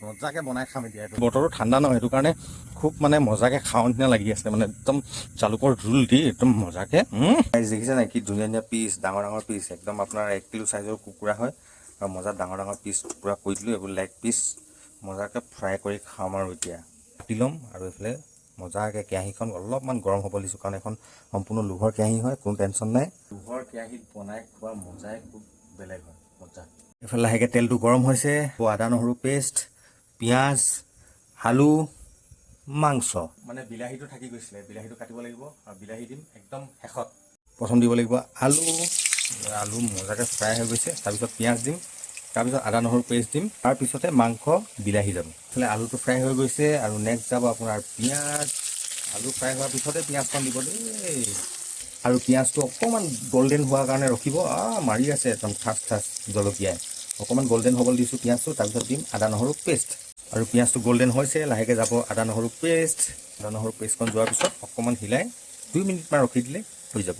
মজাকে বনাই খাম এতিয়া বতৰটো ঠাণ্ডা নহয় সেইটো কাৰণে খুব মানে মজাকে খাওঁ নিচিনা লাগি আছে মানে একদম জালুকৰ জোল দি একদম মজাকে দেখিছে নাই কি ধুনীয়া ধুনীয়া পিচ ডাঙৰ ডাঙৰ পিচ একদম আপোনাৰ 1 কিলো চাইজৰ কুকুৰা হয় আৰু মজা ডাঙৰ ডাঙৰ পিচ পুৰা কৰি দিলোঁ এইবোৰ লেগ পিচ মজাকে ফ্ৰাই কৰি খাম আৰু এতিয়া কাটি ল'ম আৰু এইফালে মজাকে কেৰাহীখন অলপমান গৰম হ'ব দিছোঁ কাৰণ এখন সম্পূৰ্ণ লোহৰ কেৰাহী হয় কোনো টেনশ্যন নাই লোহৰ কেৰাহীত বনাই খোৱা মজাই খুব বেলেগ হয় মজা এইফালে লাহেকৈ তেলটো গৰম হৈছে আদা নহৰু পেষ্ট পিঁয়াজ আলু মাংস মানে বিলাহীটো থাকি গৈছিলে বিলাহীটো কাটিব লাগিব আৰু বিলাহী দিম একদম শেষত প্ৰথম দিব লাগিব আলু মজাকে ফ্ৰাই হৈ গৈছে তাৰপিছত পিঁয়াজ দিম তাৰপিছত আদা নহৰু পেষ্ট দিম তাৰপিছতে মাংস বিলাহী যাব এইফালে আলুটো ফ্ৰাই হৈ গৈছে আৰু নেক্সট যাব আপোনাৰ পিঁয়াজ আলু ফ্ৰাই হোৱাৰ পিছতে পিঁয়াজখন দিব দেই আৰু পিঁয়াজটো অকণমান গল্ডেন হোৱাৰ কাৰণে ৰখিব মাৰি আছে একদম ঠাচ জলকীয়াই অকণমান গল্ডেন হ'বলৈ দিছোঁ পিঁয়াজটো তাৰপিছত দিম আদা নহৰু পেষ্ট আৰু পিঁয়াজটো গল্ডেন হৈছে লাহেকৈ যাব আদা নহৰু পেষ্টখন যোৱাৰ পিছত অকণমান হিলাই 2 মিনিটমান ৰখি দিলে হৈ যাব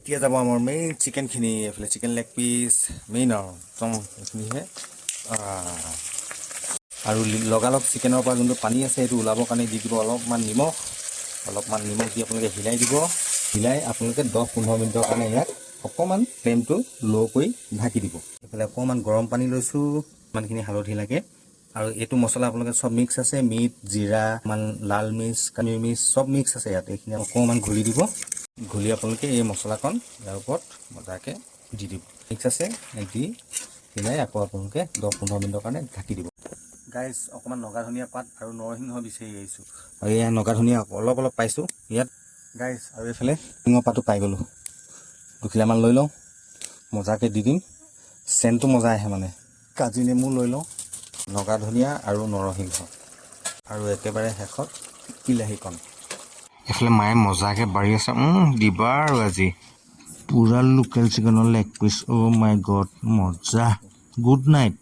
এতিয়া যাব আমাৰ মেইন চিকেনখিনি এইফালে চিকেন লেগ পিচ মেইন আৰু একদম এইখিনিহে আৰু লগালগ চিকেনৰ পৰা যোনটো পানী আছে সেইটো ওলাবৰ কাৰণে দি দিব অলপমান নিমখ দি আপোনালোকে হিলাই আপোনালোকে 10-15 মিনিটৰ কাৰণে ইয়াক অকণমান ফ্লেমটো ল' কৰি ঢাকি দিব এইফালে অকণমান গৰম পানী লৈছোঁ ইমানখিনি হালধি লাগে আৰু এইটো মছলা আপোনালোকে চব মিক্স আছে মিট জিৰা লাল মিৰ্চ কাশ্মীৰী মিৰ্চ চব মিক্স আছে ইয়াত এইখিনি অকণমান ঘূলি দিব ঘূলি আপোনালোকে এই মছলাকণ ইয়াৰ ওপৰত মজাকৈ দি দিব মিক্স আছে দি হিলাই আকৌ আপোনালোকে 10-15 মিনিটৰ কাৰণে ঢাকি দিব গাইজ অকণমান নগা ধনিয়া পাত আৰু নৰসিংহ বিচাৰি আহিছোঁ আৰু এয়া নগা ধনিয়া অলপ পাইছোঁ ইয়াত গাইজ আৰু এইফালে নৰসিংহ পাতো পাই গ'লোঁ 2 কিলোমান লৈ লওঁ মজাকৈ দি দিম চেণ্টটো মজা আহে মানে কাজি নেমু লৈ লওঁ নগা ধনিয়া আৰু নৰসিংহ আৰু একেবাৰে শেষত বিলাহীকণ এইফালে মায়ে মজাকৈ বাঢ়ি আছে দিবা আৰু আজি পুৰা লোকেল চিকেনৰ লেগ পিচ মাই গড মজা গুড নাইট